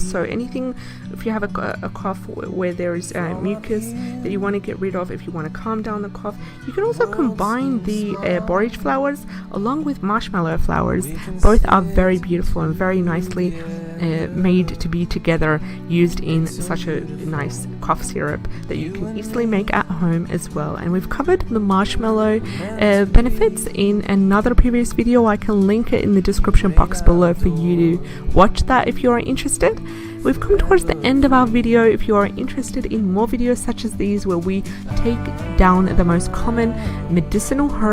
So anything, if you have a cough where there is mucus that you want to get rid of, if you want to calm down the cough, you can also combine the borage flowers along with marshmallow flowers. Both are very beautiful and very nicely made to be together, used in such a nice cough syrup that you can easily make at home as well. And we've covered the marshmallow benefits in another previous video. I can link it in the description box below for you to watch that if you are interested. We've come towards the end of our video. If you are interested in more videos such as these, where we take down the most common medicinal herbs